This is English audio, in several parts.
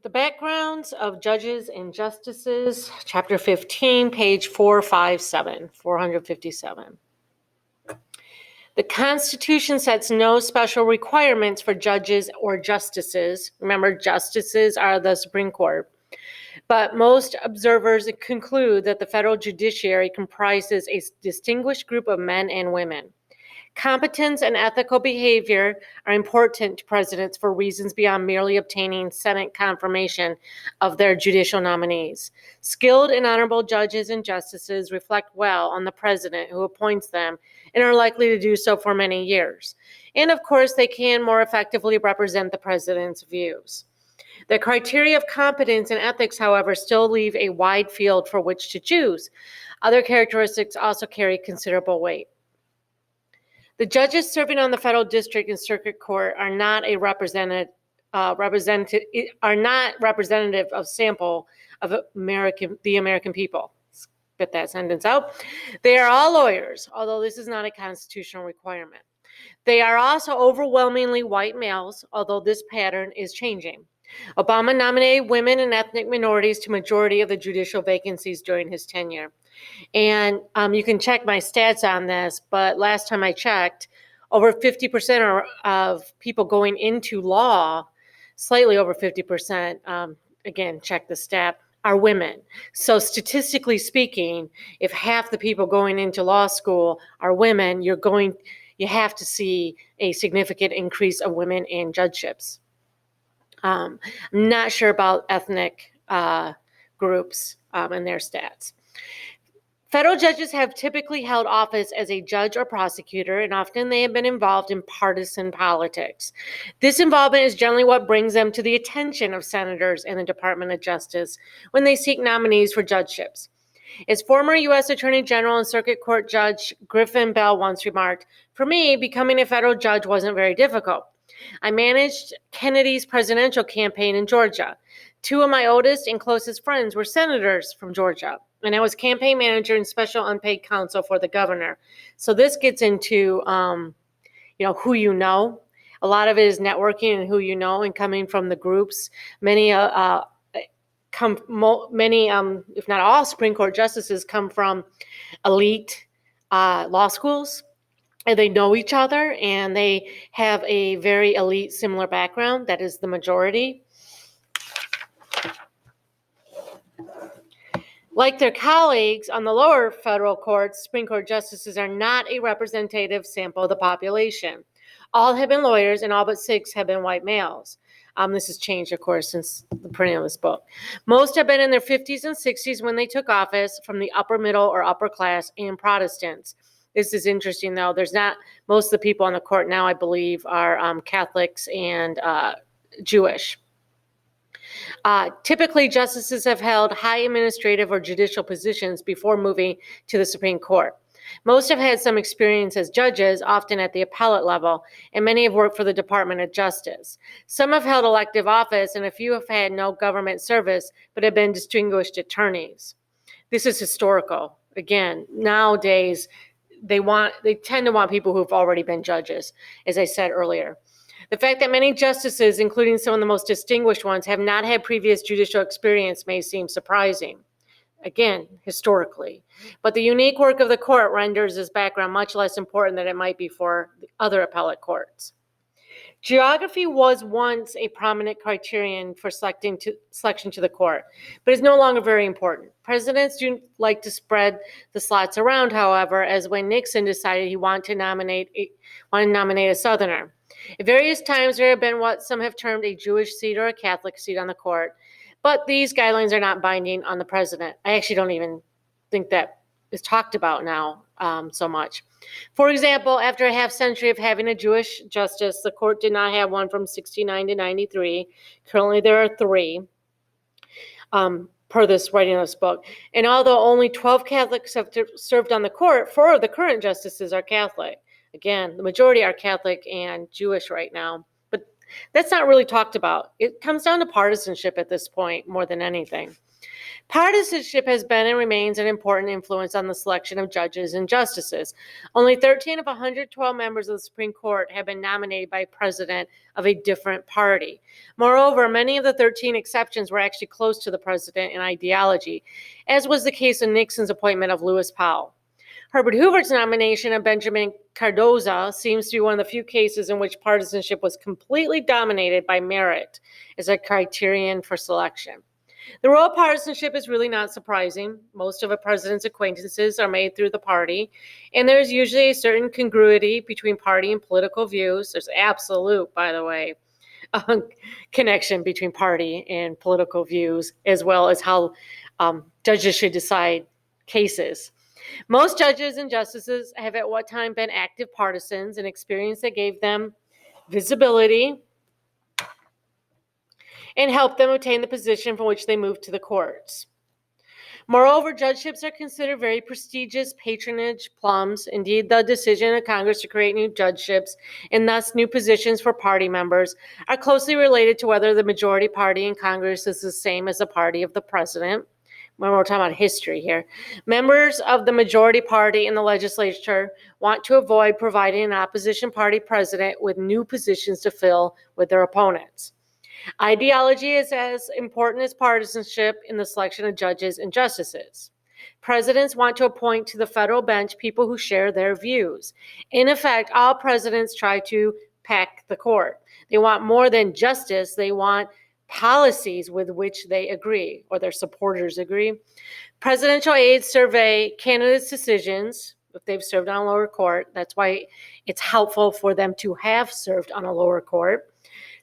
The backgrounds of judges and justices, chapter 15, page 457. The Constitution sets no special requirements for judges or justices. Remember, justices are the Supreme Court. But most observers conclude that the federal judiciary comprises a distinguished group of men and women. Competence and ethical behavior are important to presidents for reasons beyond merely obtaining Senate confirmation of their judicial nominees. Skilled and honorable judges and justices reflect well on the president who appoints them and are likely to do so for many years. And of course, they can more effectively represent the president's views. The criteria of competence and ethics, however, still leave a wide field for which to choose. Other characteristics also carry considerable weight. The judges serving on the federal district and circuit court are not representative of sample of the American people. Spit that sentence out. They are all lawyers, although this is not a constitutional requirement. They are also overwhelmingly white males, although this pattern is changing. Obama nominated women and ethnic minorities to majority of the judicial vacancies during his tenure. And you can check my stats on this, but last time I checked, over 50% of people going into law, slightly over 50%, again, check the stat, are women. So statistically speaking, if half the people going into law school are women, you have to see a significant increase of women in judgeships. I'm not sure about ethnic groups and their stats. Federal judges have typically held office as a judge or prosecutor, and often they have been involved in partisan politics. This involvement is generally what brings them to the attention of senators and the Department of Justice when they seek nominees for judgeships. As former U.S. Attorney General and Circuit Court Judge Griffin Bell once remarked, "For me, becoming a federal judge wasn't very difficult. I managed Kennedy's presidential campaign in Georgia. Two of my oldest and closest friends were senators from Georgia, and I was campaign manager and special unpaid counsel for the governor." So this gets into, who you know. A lot of it is networking and who you know, and coming from the groups. Many, if not all, Supreme Court justices come from elite law schools. And they know each other, and they have a very elite, similar background. That is the majority. Like their colleagues on the lower federal courts, Supreme Court justices are not a representative sample of the population. All have been lawyers, and all but 6 have been white males. This has changed, of course, since the printing of this book. Most have been in their 50s and 60s when they took office, from the upper middle or upper class and Protestants. This is interesting, though. Most of the people on the court now, I believe, are Catholics and Jewish. Typically, justices have held high administrative or judicial positions before moving to the Supreme Court. Most have had some experience as judges, often at the appellate level, and many have worked for the Department of Justice. Some have held elective office, and a few have had no government service, but have been distinguished attorneys. This is historical. Again, nowadays, they tend to want people who've already been judges, as I said earlier. The fact that many justices, including some of the most distinguished ones, have not had previous judicial experience may seem surprising. Again, historically. But the unique work of the court renders this background much less important than it might be for other appellate courts. Geography was once a prominent criterion for selection to the court, but is no longer very important. Presidents do like to spread the slots around, however, as when Nixon decided he wanted to nominate a Southerner. At various times, there have been what some have termed a Jewish seat or a Catholic seat on the court, but these guidelines are not binding on the president. I actually don't even think that is talked about now so much. For example, after a half century of having a Jewish justice, the court did not have one from 69 to 93. Currently, there are 3 per this writing of this book. And although only 12 Catholics have served on the court, 4 of the current justices are Catholic. Again, the majority are Catholic and Jewish right now. But that's not really talked about. It comes down to partisanship at this point more than anything. Partisanship has been and remains an important influence on the selection of judges and justices. Only 13 of 112 members of the Supreme Court have been nominated by a president of a different party. Moreover, many of the 13 exceptions were actually close to the president in ideology, as was the case in Nixon's appointment of Lewis Powell. Herbert Hoover's nomination of Benjamin Cardozo seems to be one of the few cases in which partisanship was completely dominated by merit as a criterion for selection. The role of partisanship is really not surprising. Most of a president's acquaintances are made through the party, and there's usually a certain congruity between party and political views. There's absolute, by the way, connection between party and political views, as well as how judges should decide cases. Most judges and justices have at one time been active partisans, an experience that gave them visibility and helped them obtain the position from which they moved to the courts. Moreover, judgeships are considered very prestigious patronage plums. Indeed, the decision of Congress to create new judgeships and thus new positions for party members are closely related to whether the majority party in Congress is the same as the party of the president. When we're talking about history here, members of the majority party in the legislature want to avoid providing an opposition party president with new positions to fill with their opponents. Ideology is as important as partisanship in the selection of judges and justices. Presidents want to appoint to the federal bench people who share their views. In effect, all presidents try to pack the court. They want more than justice, they want policies with which they agree or their supporters agree. Presidential aides survey candidates' decisions if they've served on a lower court. That's why it's helpful for them to have served on a lower court.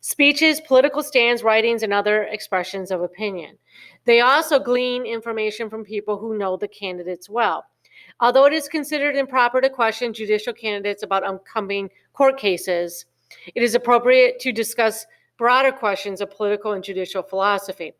Speeches, political stands, writings, and other expressions of opinion. They also glean information from people who know the candidates well. Although it is considered improper to question judicial candidates about upcoming court cases, it is appropriate to discuss broader questions of political and judicial philosophy.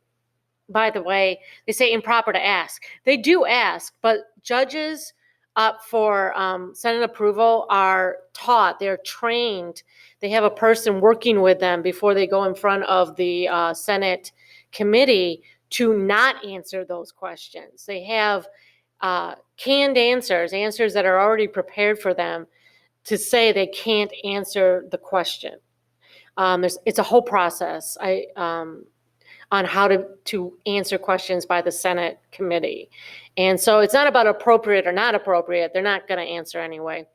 By the way, they say improper to ask. They do ask, but judges up for Senate approval are taught, they're trained. They have a person working with them before they go in front of the Senate committee to not answer those questions. They have canned answers that are already prepared for them to say they can't answer the question. It's a whole process on how to answer questions by the Senate committee. And so it's not about appropriate or not appropriate. They're not going to answer anyway.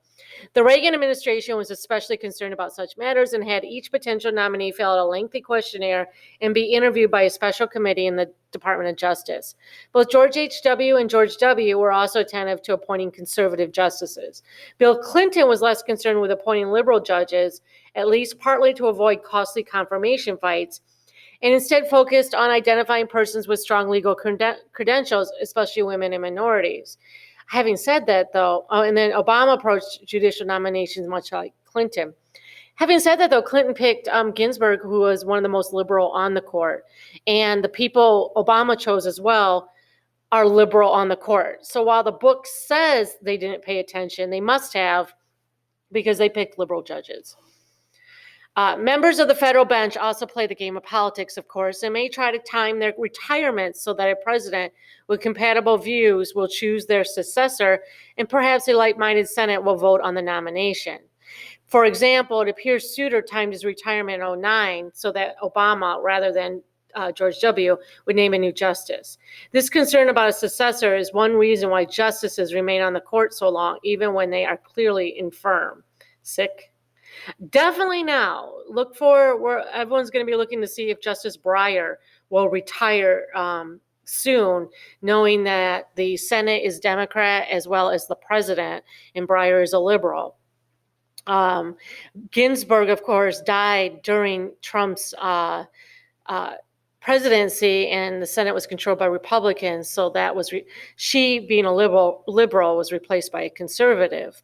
The Reagan administration was especially concerned about such matters and had each potential nominee fill out a lengthy questionnaire and be interviewed by a special committee in the Department of Justice. Both George H.W. and George W. were also attentive to appointing conservative justices. Bill Clinton was less concerned with appointing liberal judges, at least partly to avoid costly confirmation fights, and instead focused on identifying persons with strong legal credentials, especially women and minorities. Having said that, though, and then Obama approached judicial nominations much like Clinton. Having said that, though, Clinton picked Ginsburg, who was one of the most liberal on the court. And the people Obama chose as well are liberal on the court. So while the book says they didn't pay attention, they must have, because they picked liberal judges. Members of the federal bench also play the game of politics, of course, and may try to time their retirement so that a president with compatible views will choose their successor, and perhaps a like-minded Senate will vote on the nomination. For example, it appears Souter timed his retirement in 2009 so that Obama, rather than George W., would name a new justice. This concern about a successor is one reason why justices remain on the court so long, even when they are clearly infirm, sick. Definitely now, look for where everyone's going to be looking to see if Justice Breyer will retire soon, knowing that the Senate is Democrat as well as the president, and Breyer is a liberal. Ginsburg, of course, died during Trump's presidency, and the Senate was controlled by Republicans. So that was she, being a liberal, was replaced by a conservative.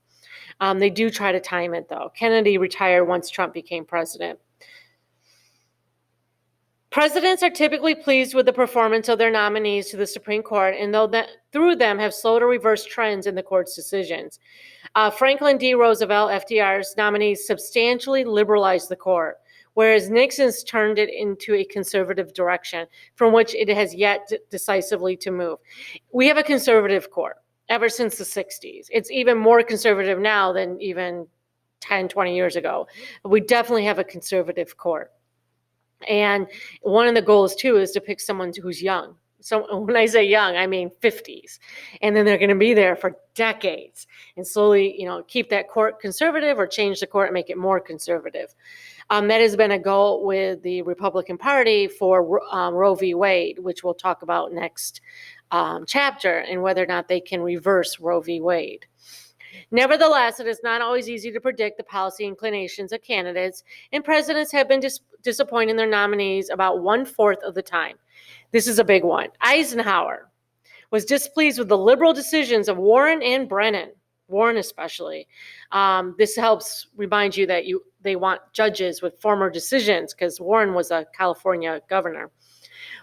They do try to time it, though. Kennedy retired once Trump became president. Presidents are typically pleased with the performance of their nominees to the Supreme Court, and through them have slowed or reversed trends in the court's decisions. Franklin D. Roosevelt, FDR's nominees, substantially liberalized the court. whereas Nixon's turned it into a conservative direction from which it has yet decisively to move. We have a conservative court ever since the 60s. It's even more conservative now than even 10, 20 years ago. We definitely have a conservative court. And one of the goals, too, is to pick someone who's young. So when I say young, I mean 50s. And then they're going to be there for decades and slowly, keep that court conservative or change the court and make it more conservative. That has been a goal with the Republican Party for Roe v. Wade, which we'll talk about next chapter, and whether or not they can reverse Roe v. Wade. Nevertheless, it is not always easy to predict the policy inclinations of candidates, and presidents have been disappointing their nominees about 1/4 of the time. This is a big one. Eisenhower was displeased with the liberal decisions of Warren and Brennan, Warren especially. This helps remind you that they want judges with former decisions, because Warren was a California governor.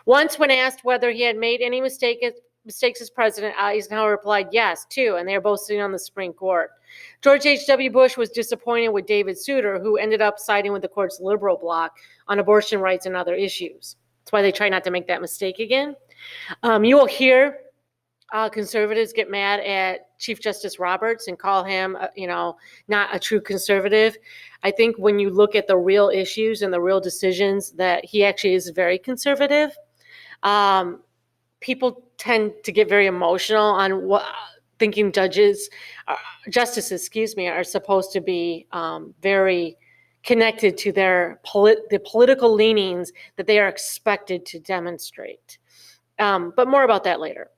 Once, when asked whether he had made any mistakes as president, Eisenhower replied yes, too, and they are both sitting on the Supreme Court. George H.W. Bush was disappointed with David Souter, who ended up siding with the court's liberal bloc on abortion rights and other issues. That's why they try not to make that mistake again. You will hear conservatives get mad at Chief Justice Roberts and call him, not a true conservative. I think when you look at the real issues and the real decisions, that he actually is very conservative. People tend to get very emotional on what thinking justices, are supposed to be very connected to the political leanings that they are expected to demonstrate. But more about that later.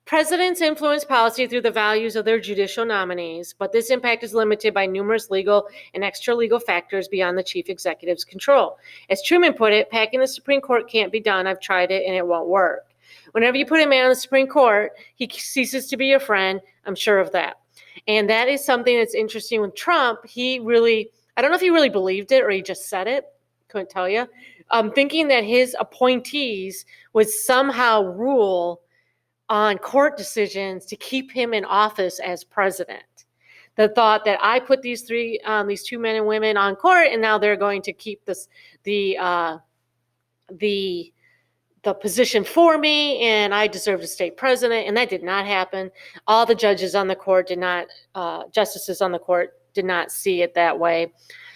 Presidents influence policy through the values of their judicial nominees, but this impact is limited by numerous legal and extra-legal factors beyond the chief executive's control. As Truman put it, packing the Supreme Court can't be done. I've tried it and it won't work. Whenever you put a man on the Supreme Court, he ceases to be your friend. I'm sure of that. And that is something that's interesting with Trump. I don't know if he really believed it or he just said it. Couldn't tell you. Thinking that his appointees would somehow rule on court decisions to keep him in office as president. The thought that I put these two men and women on court, and now they're going to keep the position for me, and I deserve to stay president, and that did not happen. All the judges on the court justices on the court did not see it that way,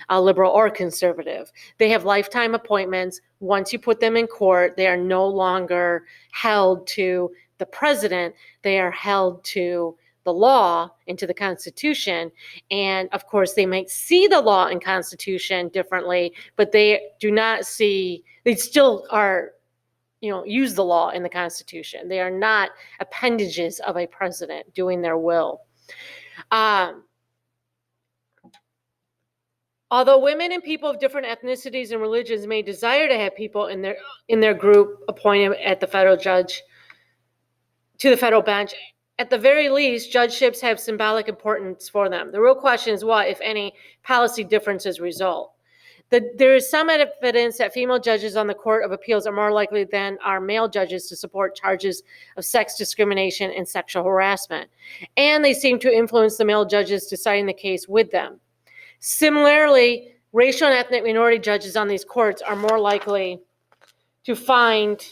liberal or conservative. They have lifetime appointments. Once you put them in court, they are no longer held to the president. They are held to the law and to the Constitution. And of course, they might see the law and Constitution differently, but they still are, use the law and the Constitution. They are not appendages of a president doing their will. Although women and people of different ethnicities and religions may desire to have people in their group appointed to the federal bench, at the very least, judgeships have symbolic importance for them. The real question is what, if any, policy differences result. There is some evidence that female judges on the Court of Appeals are more likely than are male judges to support charges of sex discrimination and sexual harassment, and they seem to influence the male judges deciding the case with them. Similarly, racial and ethnic minority judges on these courts are more likely to find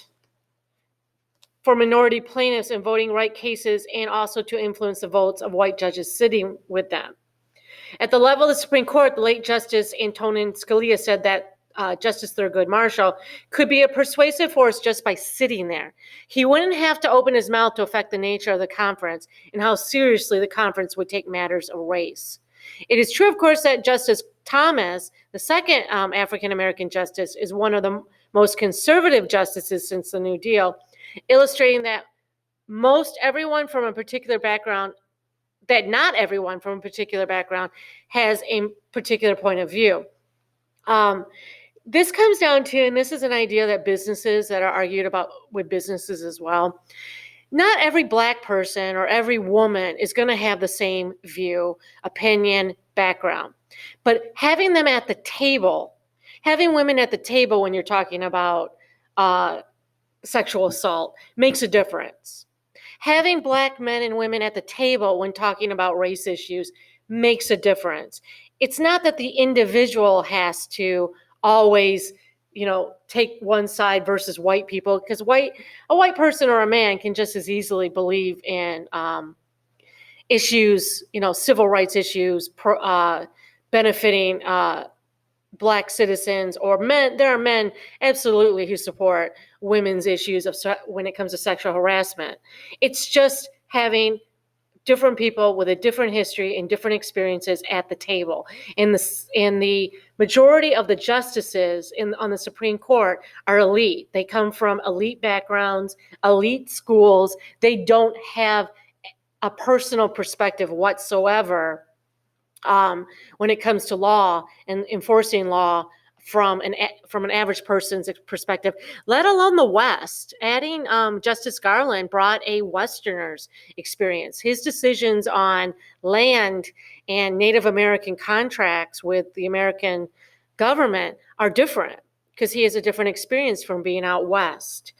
for minority plaintiffs in voting right cases, and also to influence the votes of white judges sitting with them. At the level of the Supreme Court, the late Justice Antonin Scalia said that Justice Thurgood Marshall could be a persuasive force just by sitting there. He wouldn't have to open his mouth to affect the nature of the conference and how seriously the conference would take matters of race. It is true, of course, that Justice Thomas, the second African-American justice, is one of the most conservative justices since the New Deal, illustrating that not everyone from a particular background has a particular point of view. This comes down to, and this is an idea that businesses that are argued about with businesses as well, not every Black person or every woman is going to have the same view, opinion, background. But having them at the table, having women at the table when you're talking about sexual assault makes a difference. Having Black men and women at the table when talking about race issues makes a difference. It's not that the individual has to always, take one side versus white people, because a white person or a man can just as easily believe in issues, civil rights issues, benefiting Black citizens, or men. There are men absolutely who support women's issues when it comes to sexual harassment. It's just having different people with a different history and different experiences at the table. And the majority of the justices on the Supreme Court are elite. They come from elite backgrounds, elite schools. They don't have a personal perspective whatsoever when it comes to law and enforcing law from an average person's perspective, let alone the West. Adding Justice Garland brought a Westerner's experience. His decisions on land and Native American contracts with the American government are different because he has a different experience from being out West.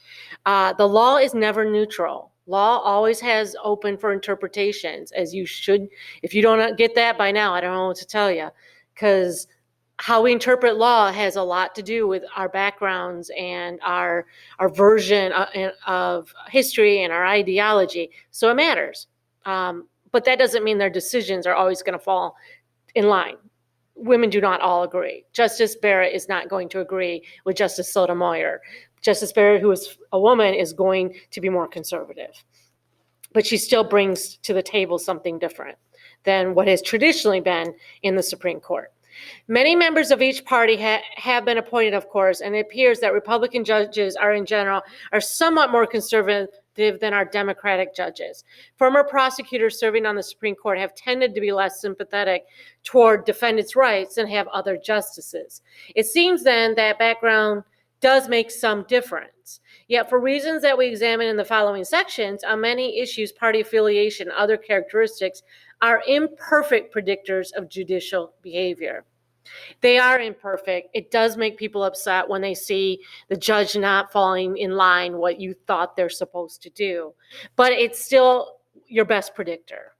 The law is never neutral. Law always has open for interpretations, as you should. If you don't get that by now, I don't know what to tell you, because how we interpret law has a lot to do with our backgrounds and our version of history and our ideology. So it matters. But that doesn't mean their decisions are always going to fall in line. Women do not all agree. Justice Barrett is not going to agree with Justice Sotomayor. Justice Barrett, who is a woman, is going to be more conservative. But she still brings to the table something different than what has traditionally been in the Supreme Court. Many members of each party have been appointed, of course, and it appears that Republican judges in general are somewhat more conservative than our Democratic judges. Former prosecutors serving on the Supreme Court have tended to be less sympathetic toward defendants' rights than have other justices. It seems then that background does make some difference. Yet for reasons that we examine in the following sections, on many issues, party affiliation and other characteristics are imperfect predictors of judicial behavior. They are imperfect. It does make people upset when they see the judge not falling in line what you thought they're supposed to do. But it's still your best predictor.